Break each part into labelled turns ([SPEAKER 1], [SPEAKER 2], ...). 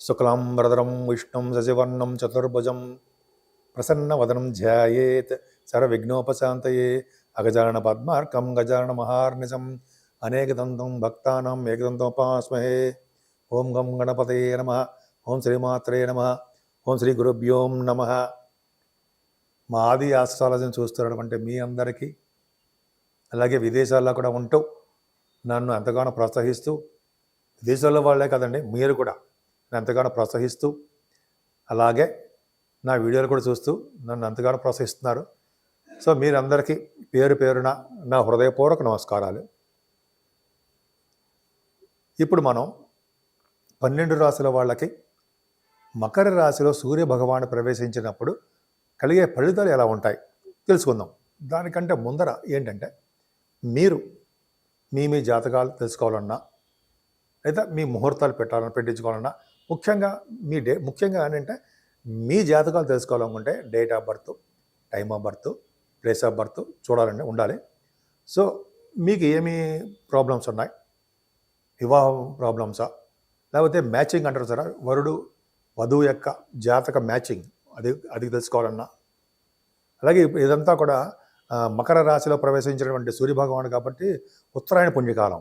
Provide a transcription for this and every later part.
[SPEAKER 1] శుక్లాంబరధరం విష్ణుం శశివర్ణం చతుర్భుజం ప్రసన్నవదనం ధ్యాయేత్ సర్వవిఘ్నోపశాంతయే అగజానన పద్మార్కం గజానన మహార్నిశం అనేకదంతం భక్తానాం ఏకదంతోపాస్మహే. ఓం గం గణపతయే నమః. ఓం శ్రీమాత్రే నమః. ఓం శ్రీ గురుభ్యోం నమః. మా ఆది ఆస్ట్రాలజీని చూస్తున్నటువంటి మీ అందరికీ, అలాగే విదేశాల్లో కూడా ఉంటూ నన్ను ఎంతగానో ప్రోత్సహిస్తూ, విదేశాల్లో వాళ్ళే కదండి, మీరు కూడా నన్ను ఎంతగానో ప్రోత్సహిస్తూ, అలాగే నా వీడియోలు కూడా చూస్తూ నన్ను ఎంతగానో ప్రోత్సహిస్తున్నారు. సో మీరందరికీ పేరు పేరున నా హృదయపూర్వక నమస్కారాలు. ఇప్పుడు మనం 12 రాశుల వాళ్ళకి మకర రాశిలో సూర్య భగవాను ప్రవేశించినప్పుడు కలిగే ఫలితాలు ఎలా ఉంటాయి తెలుసుకుందాం. దానికంటే ముందర ఏంటంటే, మీరు మీ జాతకాలు తెలుసుకోవాలన్నా, లేదా మీ ముహూర్తాలు పెట్టించుకోవాలన్నా, ముఖ్యంగా ఏంటంటే మీ జాతకాలు తెలుసుకోవాలనుకుంటే date of birth, time of birth, place of birth చూడాలండి, ఉండాలి. సో మీకు ఏమి ప్రాబ్లమ్స్ ఉన్నాయి, వివాహం ప్రాబ్లమ్సా, లేకపోతే మ్యాచింగ్ అంటారు సార్, వరుడు వధువు యొక్క జాతక మ్యాచింగ్, అది తెలుసుకోవాలన్నా, అలాగే ఇదంతా కూడా మకర రాశిలో ప్రవేశించినటువంటి సూర్యభగవాను కాబట్టి ఉత్తరాయణ పుణ్యకాలం.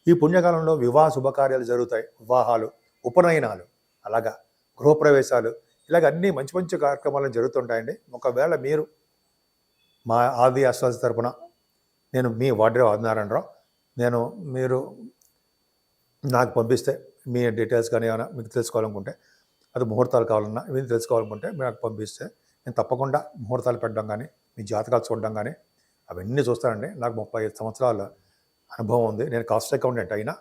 [SPEAKER 1] ఈ పుణ్యకాలంలో వివాహ శుభకార్యాలు జరుగుతాయి, వివాహాలు, ఉపనయనాలు, అలాగా గృహప్రవేశాలు, ఇలాగ అన్నీ మంచి మంచి కార్యక్రమాలు జరుగుతుంటాయండి. ఒకవేళ మీరు మా ఆది ఆస్ట్రాలజీ తరపున, నేను మీ వాడ్రే ఆదినారాయణరావు, మీరు నాకు పంపిస్తే మీ డీటెయిల్స్ కానీ ఏమైనా మీకు తెలుసుకోవాలనుకుంటే, అది ముహూర్తాలు కావాలన్నా ఇవి తెలుసుకోవాలనుకుంటే మీరు నాకు పంపిస్తే నేను తప్పకుండా ముహూర్తాలు పెట్టడం కానీ, మీ జాతకాలు చూడడం కానీ అవన్నీ చూస్తానండి. నాకు 35 సంవత్సరాల అనుభవం ఉంది. నేను కాస్ట్ అకౌంటెంట్ అయినా,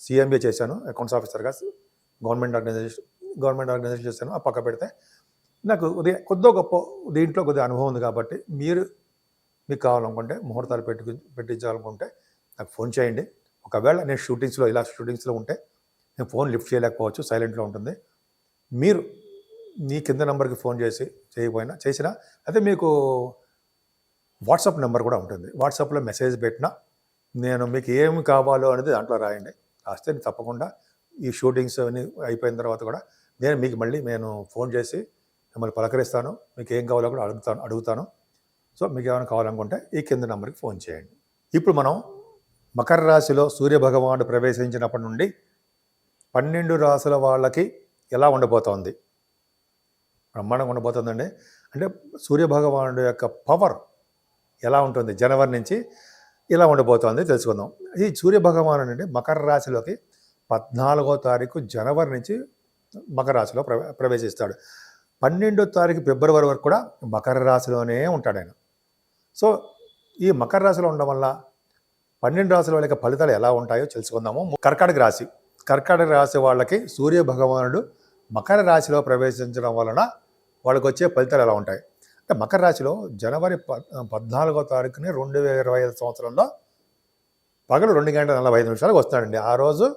[SPEAKER 1] CMA చేశాను, అకౌంట్స్ ఆఫీసర్గా గవర్నమెంట్ ఆర్గనైజేషన్ చేశాను. ఆ పక్క పెడితే నాకు కొద్దో గొప్ప దీంట్లో కొద్దిగా అనుభవం ఉంది కాబట్టి మీకు కావాలనుకుంటే, ముహూర్తాలు పెట్టించాలనుకుంటే నాకు ఫోన్ చేయండి. ఒకవేళ నేను షూటింగ్స్లో ఉంటే నేను ఫోన్ లిఫ్ట్ చేయలేకపోవచ్చు, సైలెంట్లో ఉంటుంది. మీరు మీ కింద నెంబర్కి ఫోన్ చేసినా అయితే మీకు వాట్సాప్ నెంబర్ కూడా ఉంటుంది. వాట్సాప్లో మెసేజ్ పెట్టినా నేను మీకు ఏమి కావాలో అనేది దాంట్లో రాయండి. రాస్తే నేను తప్పకుండా ఈ షూటింగ్స్ అన్నీ అయిపోయిన తర్వాత కూడా నేను ఫోన్ చేసి మిమ్మల్ని పలకరిస్తాను. మీకు ఏం కావాలో కూడా అడుగుతాను. సో మీకు ఏమైనా కావాలనుకుంటే ఈ కింద నెంబర్కి ఫోన్ చేయండి. ఇప్పుడు మనం మకర రాశిలో సూర్యభగవానుడు ప్రవేశించినప్పటి నుండి 12 రాశుల వాళ్ళకి ఎలా ఉండబోతోంది, బ్రహ్మాండంగా ఉండబోతుందండి. అంటే సూర్యభగవానుడు యొక్క పవర్ ఎలా ఉంటుంది, జనవరి నుంచి ఇలా ఉండబోతోంది తెలుసుకుందాం. ఈ సూర్యభగవానుడు అంటే మకర రాశిలోకి 14వ తారీఖు జనవరి నుంచి మకర రాశిలో ప్రవేశిస్తాడు. 12వ తారీఖు ఫిబ్రవరి వరకు కూడా మకర రాశిలోనే ఉంటాడు ఆయన. సో ఈ మకర రాశిలో ఉండడం వల్ల 12 రాశుల వాళ్ళకి ఫలితాలు ఎలా ఉంటాయో తెలుసుకుందాము. కర్కాటక రాశి వాళ్ళకి సూర్యభగవానుడు మకర రాశిలో ప్రవేశించడం వలన వాళ్ళకి వచ్చే ఫలితాలు ఎలా ఉంటాయి అంటే, మకర రాశిలో జనవరి 14వ తారీఖుని 2025 సంవత్సరంలో పగలు 2:45 వస్తాడండి. ఆ రోజు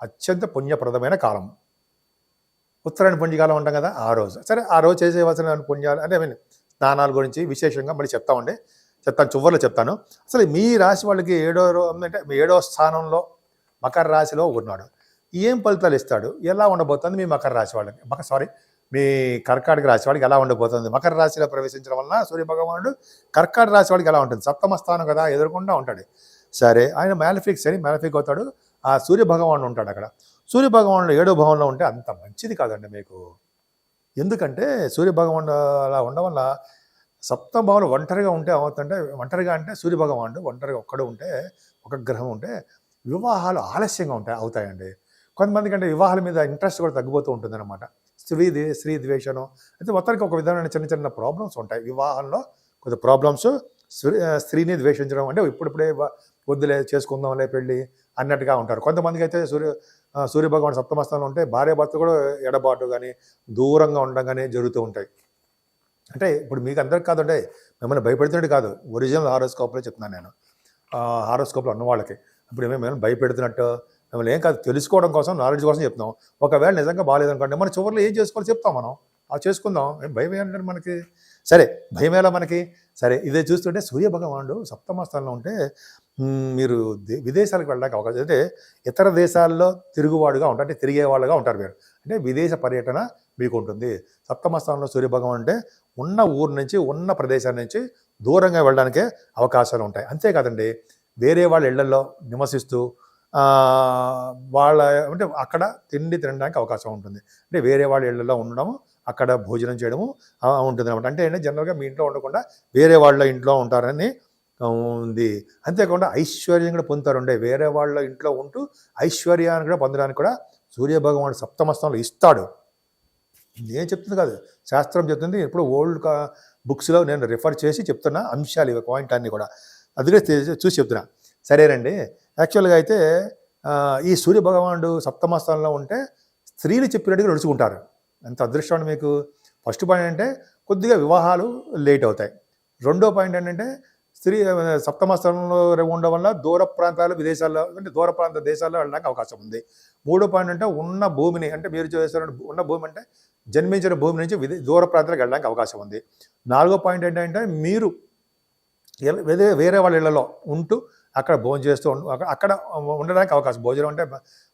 [SPEAKER 1] అత్యంత పుణ్యప్రదమైన కాలం, ఉత్తరాయణ పుణ్యకాలం ఉంటాం కదా, ఆ రోజు. సరే, ఆ రోజు చేసేవలసిన పుణ్యాలు అంటే స్నానాల గురించి విశేషంగా మళ్ళీ చెప్తాను, చివరిలో చెప్తాను. అసలు మీ రాశి వాళ్ళకి 7వ స్థానంలో మకర రాశిలో ఉన్నాడు. ఏం ఫలితాలు ఇస్తాడు, ఎలా ఉండబోతుంది మీ మకర రాశి వాళ్ళకి, మీ కర్కాటక రాశి వాళ్ళకి ఎలా ఉండబోతుంది? మకర రాశిలో ప్రవేశించడం వలన సూర్యభగవానుడు కర్కాటక రాశి వాళ్ళకి ఎలా ఉంటుంది? 7వ స్థానం కదా, ఎదుర్కొంటూ ఉంటాడు. సరే, ఆయన మ్యాలిఫిక్ అవుతాడు. ఆ సూర్యభగవానుడు ఉంటాడు అక్కడ. సూర్యభగవానుడు 7వ భావంలో ఉంటే అంత మంచిది కాదండి మీకు. ఎందుకంటే సూర్యభగవానుడు అలా ఉండడం వల్ల 7వ భావంలో ఒంటరిగా ఉంటే ఏమవుతుందంటే, ఒంటరిగా అంటే సూర్యభగవానుడు ఒంటరిగా ఒక్కడు ఉంటే, ఒక గ్రహం ఉంటే వివాహాలు ఆలస్యంగా అవుతాయండి. కొంతమందికి అంటే వివాహాల మీద ఇంట్రెస్ట్ కూడా తగ్గిపోతూ ఉంటుంది అనమాట. స్త్రీ ద్వేషను అయితే మొత్తానికి ఒక విధమైన చిన్న ప్రాబ్లమ్స్ ఉంటాయి వివాహంలో. కొద్ది ప్రాబ్లమ్స్, స్త్రీని ద్వేషించడం, అంటే ఇప్పుడిప్పుడే వద్దులే చేసుకుందాంలే పెళ్ళి అన్నట్టుగా ఉంటారు. కొంతమందికి అయితే సూర్యభగవాన్ 7వ స్థానంలో ఉంటే భార్య భర్త కూడా ఎడబాటు కానీ, దూరంగా ఉండడం కానీ జరుగుతూ ఉంటాయి. అంటే ఇప్పుడు మీకు అందరికి కాదంటే, మిమ్మల్ని భయపెడుతున్నట్టు కాదు, ఒరిజినల్ హారోస్కోప్లో చెప్తున్నాను నేను. హారోస్కోప్లో ఉన్న వాళ్ళకి ఇప్పుడు మిమ్మల్ని భయపెడుతున్నట్టు మిమ్మల్ని ఏం కాదు, తెలుసుకోవడం కోసం, నాలెడ్జ్ కోసం చెప్తాం. ఒకవేళ నిజంగా బాగాలేదనుకోండి, మన చివరిలో ఏం చేసుకోవాలో చెప్తాం మనం. చేసుకుందాం, ఏం భయం ఏంటంటే మనకి. సరే, భయం ఎలా మనకి? సరే, ఇదే చూస్తుంటే సూర్య భగవానుడు సప్తమ స్థానంలో ఉంటే మీరు విదేశాలకు వెళ్ళడానికి అవకాశం, అంటే ఇతర దేశాల్లో తిరుగువాడుగా ఉంటారు, అంటే తిరిగేవాళ్ళుగా ఉంటారు మీరు, అంటే విదేశ పర్యటన మీకు ఉంటుంది. సప్తమ స్థానంలో సూర్య భగవాన్ అంటే ఉన్న ఊరు నుంచి, ఉన్న ప్రదేశాల నుంచి దూరంగా వెళ్ళడానికే అవకాశాలు ఉంటాయి. అంతేకాదండి, వేరే వాళ్ళ ఇళ్లలో నివసిస్తూ వాళ్ళ అంటే అక్కడ తిండి తినడానికి అవకాశం ఉంటుంది. అంటే వేరే వాళ్ళ ఇళ్లలో ఉండడము, అక్కడ భోజనం చేయడము ఉంటుంది అనమాట. అంటే ఏంటంటే జనరల్గా మీ ఇంట్లో ఉండకుండా వేరే వాళ్ళ ఇంట్లో ఉంటారని ఉంది. అంతేకాకుండా ఐశ్వర్యం కూడా పొందుతారు. వేరే వాళ్ళ ఇంట్లో ఉంటూ ఐశ్వర్యాన్ని కూడా పొందడానికి కూడా సూర్యభగవానుడు సప్తమ స్థానంలో ఇస్తాడు. నేను చెప్తుంది కాదు, శాస్త్రం చెప్తుంది. ఇప్పుడు ఓల్డ్ బుక్స్లో నేను రిఫర్ చేసి చెప్తున్నా అంశాలు, ఇవి పాయింట్ అన్నీ కూడా అదిగే చూసి చెప్తున్నా. సరేనండి, యాక్చువల్గా అయితే ఈ సూర్యభగవానుడు సప్తమ స్థానంలో ఉంటే స్త్రీలు చెప్పినట్టుగా నడుచుకుంటారు. ఎంత అదృష్టం అండి మీకు. ఫస్ట్ పాయింట్ అంటే కొద్దిగా వివాహాలు లేట్ అవుతాయి. రెండో పాయింట్ ఏంటంటే స్త్రీ సప్తమ స్థానంలో ఉండడం వల్ల దూర ప్రాంతాలు, విదేశాల్లో, అంటే దూర ప్రాంత దేశాల్లో వెళ్ళడానికి అవకాశం ఉంది. మూడో పాయింట్ అంటే ఉన్న భూమిని, అంటే మీరు చేస్తున్న ఉన్న భూమి అంటే జన్మించిన భూమి నుంచి దూర ప్రాంతాలకు వెళ్ళడానికి అవకాశం ఉంది. నాలుగో పాయింట్ ఏంటంటే మీరు వేరే వాళ్ళ ఇళ్లలో ఉంటూ అక్కడ భోజనం చేస్తూ అక్కడ ఉండడానికి అవకాశం, భోజనం అంటే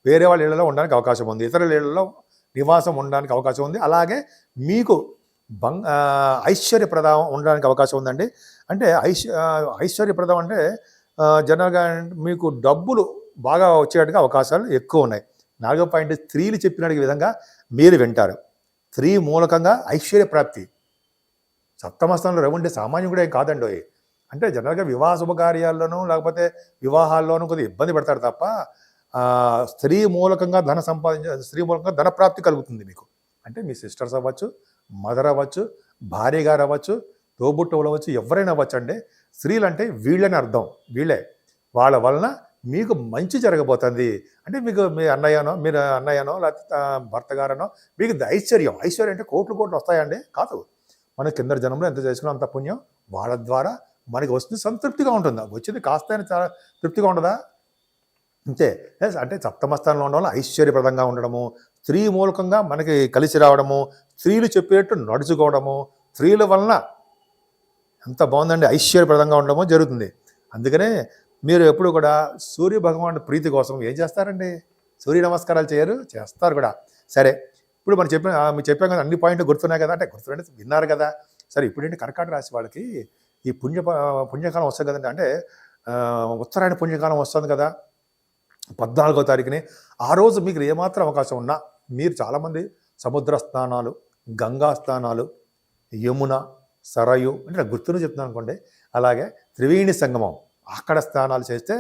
[SPEAKER 1] వేరే వాళ్ళ ఇళ్లలో ఉండడానికి అవకాశం ఉంది, ఇతరుల ఇళ్లలో నివాసం ఉండడానికి అవకాశం ఉంది. అలాగే మీకు ఐశ్వర్యప్రదం ఉండడానికి అవకాశం ఉందండి. అంటే ఐశ్వర్యప్రదం అంటే జనరల్గా మీకు డబ్బులు బాగా వచ్చేట్టుగా అవకాశాలు ఎక్కువ ఉన్నాయి. నాలుగో పాయింట్, స్త్రీలు చెప్పిన విధంగా మీరు వింటారు. స్త్రీ మూలకంగా ఐశ్వర్యప్రాప్తి. సప్తమ స్థానంలో రవి ఉంటే సామాన్యం కూడా ఏం కాదండి. అంటే జనరల్గా వివాహ శుభకార్యాల్లోనూ లేకపోతే వివాహాల్లోనూ కొద్దిగా ఇబ్బంది పడతారు తప్ప స్త్రీ మూలకంగా స్త్రీ మూలకంగా ధనప్రాప్తి కలుగుతుంది మీకు. అంటే మీ సిస్టర్స్ అవ్వచ్చు, మదర్ అవ్వచ్చు, భార్య గారు అవ్వచ్చు, తోబుట్టువులు అవ్వచ్చు, ఎవరైనా అవ్వచ్చు అండి. స్త్రీలు అంటే వీళ్ళని అర్థం, వీళ్ళే. వాళ్ళ వలన మీకు మంచి జరగబోతుంది. అంటే మీకు మీరు అన్నయ్యనో లేకపోతే భర్త గారనో మీకు ఐశ్వర్యం అంటే కోట్లు వస్తాయండి కాదు. మన కింద జనంలో ఎంత చేసుకున్నా అంత పుణ్యం వాళ్ళ ద్వారా మనకి వస్తుంది, సంతృప్తిగా ఉంటుందా, వచ్చింది కాస్త చాలా తృప్తిగా ఉండదా, అంతే. అంటే సప్తమ స్థానంలో ఉండడం వల్ల ఐశ్వర్యప్రదంగా ఉండడము, స్త్రీ మూలకంగా మనకి కలిసి రావడము, స్త్రీలు చెప్పేట్టు నడుచుకోవడము, స్త్రీల వలన ఎంత బాగుందండి, ఐశ్వర్యప్రదంగా ఉండడము జరుగుతుంది. అందుకనే మీరు ఎప్పుడు కూడా సూర్య భగవానుడి ప్రీతి కోసం ఏం చేస్తారండి, సూర్య నమస్కారాలు చేయరు, చేస్తారు కూడా. సరే, ఇప్పుడు మనం మీరు చెప్పాం కదా, అన్ని పాయింట్లు గుర్తున్నాయి కదా, అంటే గుర్తుంటే విన్నారు కదా. సరే, ఇప్పుడేంటి కర్కాటక రాశి వాళ్ళకి ఈ పుణ్యకాలం వస్తుంది కదండి, అంటే ఉత్తరాయణ పుణ్యకాలం వస్తుంది కదా 14వ తారీఖుని. ఆ రోజు మీకు ఏమాత్రం అవకాశం ఉన్నా మీరు చాలామంది సముద్ర స్నానాలు, గంగా స్నానాలు, యమున, సరయు, అంటే గుర్తును చెప్తున్నాను అనుకోండి, అలాగే త్రివేణి సంగమం అక్కడ స్నానాలు చేస్తే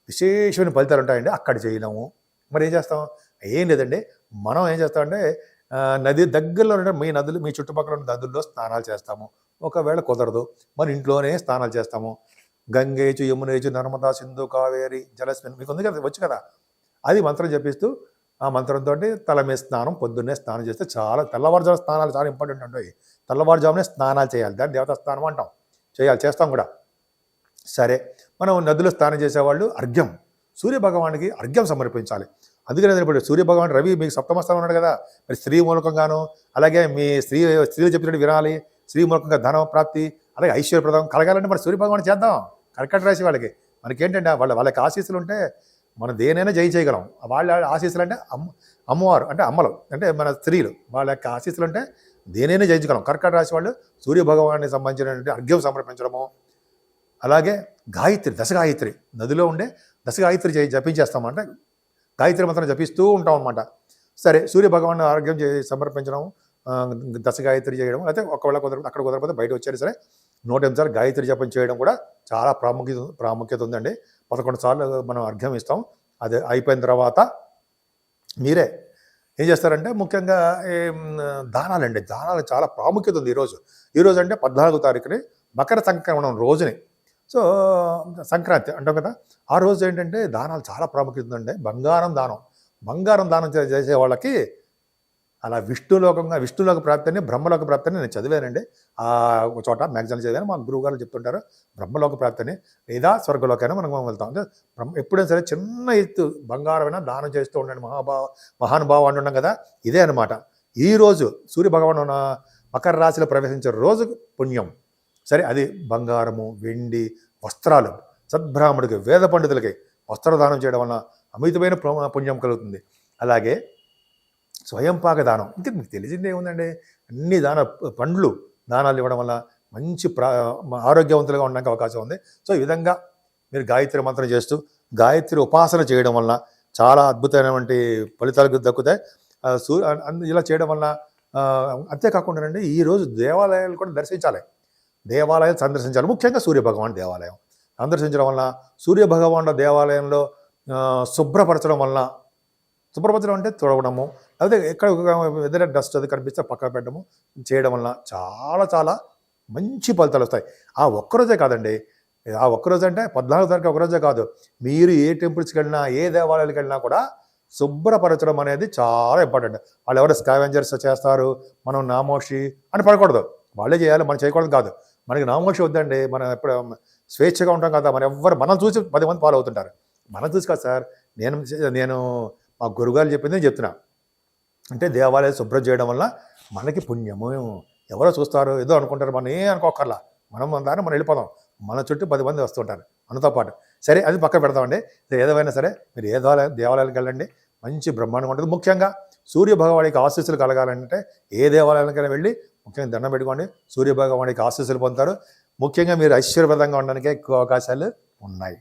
[SPEAKER 1] విశేషమైన ఫలితాలు ఉంటాయండి. అక్కడ చేయలేము, మరి ఏం చేస్తాం? ఏం లేదండి, మనం ఏం చేస్తామంటే నది దగ్గరలో ఉండే మీ చుట్టుపక్కల ఉన్న నదుల్లో స్నానాలు చేస్తాము. ఒకవేళ కుదరదు, మన ఇంట్లోనే స్నానాలు చేస్తాము. గంగేచు, యమునేచు, నర్మదా, సింధు, కావేరి జలస్మిన్, మీకు ఉంది కదా, వచ్చు కదా, అది మంత్రం చెప్పిస్తూ ఆ మంత్రంతో తల మీద స్నానం, పొద్దున్నే స్నానం చేస్తే చాలా, తెల్లవారుజాము స్నానాలు చాలా ఇంపార్టెంట్ ఉంటాయి. తెల్లవారుజామునే స్నానాలు చేయాలి, దాన్ని దేవతా స్నానం అంటాం, చేస్తాం కూడా. సరే, మనం నదిలో స్నానం చేసేవాళ్ళు అర్ఘ్యం, సూర్యభగవానికి అర్ఘ్యం సమర్పించాలి. అందుకనే ఇప్పుడు సూర్యభగవాన్ రవి మీకు సప్తమ స్థానం ఉన్నాడు కదా, మరి స్త్రీ మూలకంగాను, అలాగే మీ స్త్రీలు చెప్పినట్టు వినాలి, స్త్రీ మూలకంగా ధన ప్రాప్తి, అలాగే ఐశ్వర్యప్రదం కలగాలంటే మరి సూర్యభగవాన్ చేద్దాం. కర్కాటక రాశి వాళ్ళకి మనకేంటంటే వాళ్ళకి ఆశీస్సులు ఉంటే మనం దేనైనా చేయగలం. వాళ్ళ ఆశీస్సులు అంటే అమ్మవారు, అంటే అమ్మలు, అంటే మన స్త్రీలు, వాళ్ళ యొక్క ఆశీస్సులు అంటే దేనైనా జయించగలం. కర్కాటక రాశి వాళ్ళు సూర్యభగవానికి సంబంధించినటువంటి అర్ఘ్యం సమర్పించడము, అలాగే గాయత్రి, దశగాయత్రి, నదిలో ఉండే దశగాయత్రి జపించేస్తామంటే గాయత్రి మంత్రం జపిస్తూ ఉంటాం అనమాట. సరే, సూర్యభగవాన్ ఆరోగ్యం సమర్పించడం, దశగాయత్రి చేయడం, అయితే ఒకవేళ అక్కడ కుదరకపోతే బయట వచ్చారు సరే 108 సార్లు గాయత్రి జపం చేయడం కూడా చాలా ప్రాముఖ్యత ఉందండి. 11 సార్లు మనం అర్ఘ్యం ఇస్తాం. అది అయిపోయిన తర్వాత మీరే ఏం చేస్తారంటే ముఖ్యంగా దానాలండి, దానాలు చాలా ప్రాముఖ్యత ఉంది ఈరోజు అంటే 14వ తారీఖుని మకర సంక్రమణం రోజుని. సో సంక్రాంతి అంటాం కదా, ఆ రోజు ఏంటంటే దానాలు చాలా ప్రాముఖ్యత ఉందండి. బంగారం దానం చేసే వాళ్ళకి అలా విష్ణులోక ప్రాప్తిని, బ్రహ్మలోక ప్రాప్తిని నేను చదివానండి. ఒక చోట మ్యాగజైన్ చదివాను, మా గురువు గారు చెప్తుంటారు, బ్రహ్మలోక ప్రాప్తిని లేదా స్వర్గలోకైనా మనం వెళ్తాం. అంటే ఎప్పుడైనా సరే చిన్న ఎత్తు బంగారమైనా దానం చేస్తూ ఉండండి, మహానుభావ అంటున్నాం కదా, ఇదే అనమాట. ఈరోజు సూర్య భగవాను మకర రాశిలో ప్రవేశించే రోజు పుణ్యం. సరే, అది బంగారము, వెండి, వస్త్రాలు, సద్బ్రాహ్మణుడికి, వేద పండితులకి వస్త్రదానం చేయడం వలన అమితమైన పుణ్యం కలుగుతుంది. అలాగే స్వయంపాక దానం, ఇంకా మీకు తెలిసిందే ఏముందండి, అన్ని పండ్లు దానాలు ఇవ్వడం వల్ల మంచి ఆరోగ్యవంతులుగా ఉండడానికి అవకాశం ఉంది. సో ఈ విధంగా మీరు గాయత్రి మంత్రం చేస్తూ గాయత్రి ఉపాసన చేయడం వల్ల చాలా అద్భుతమైనటువంటి ఫలితాలు దక్కుతాయి. ఇలా చేయడం వల్ల అంతేకాకుండా ఈరోజు దేవాలయాలు కూడా దర్శించాలి, దేవాలయాలు సందర్శించాలి. ముఖ్యంగా సూర్యభగవాన్ దేవాలయం సందర్శించడం వల్ల, సూర్యభగవానుల దేవాలయంలో శుభ్రపరచడం వల్ల, శుభ్రపరచడం అంటే తుడవడము, లేకపోతే ఎక్కడ ఏదైనా డస్ట్ అది కనిపిస్తే పక్కన పెట్టడము చేయడం వల్ల చాలా చాలా మంచి ఫలితాలు వస్తాయి. ఆ ఒక్కరోజే కాదండి, ఆ ఒక్కరోజు అంటే 14 తారీఖు ఒకరోజే కాదు, మీరు ఏ టెంపుల్స్కి వెళ్ళినా, ఏ దేవాలయాలకు వెళ్ళినా కూడా శుభ్రపరచడం అనేది చాలా ఇంపార్టెంట్. వాళ్ళు ఎవరు స్కావెంజర్స్ చేస్తారు, మనం నామోషి అని పడకూడదు, వాళ్ళే చేయాలి, మనం చేయకూడదు కాదు. మనకి నామోషి వద్దండి, మనం ఎప్పుడు స్వేచ్ఛగా ఉంటాం కదా, మనం చూసి 10 మంది ఫాలో అవుతుంటారు. మనం చూసి కాదు సార్, నేను మా గురుగారు చెప్పింది చెప్తున్నా. అంటే దేవాలయం శుభ్రం చేయడం వల్ల మనకి పుణ్యము. ఎవరో చూస్తారు, ఏదో అనుకుంటారు, మనం ఏం అనుకోకర్లా, మనం మనం వెళ్ళిపోదాం, మన చుట్టూ 10 మంది వస్తుంటారు మనతో పాటు. సరే, అది పక్కన పెడతామండి. ఏదేమైనా సరే మీరు ఏ దేవాలయాలకు వెళ్ళండి, మంచి బ్రహ్మాండంగా ఉంటుంది. ముఖ్యంగా సూర్య భగవానికి ఆశీస్సులు కలగాలంటే ఏ దేవాలయాలకైనా వెళ్ళి ముఖ్యంగా దండం పెట్టుకోండి, సూర్య భగవానికి ఆశీస్సులు పొందుతారు. ముఖ్యంగా మీరు ఐశ్వర్యప్రదంగా ఉండడానికే ఎక్కువ అవకాశాలు ఉన్నాయి.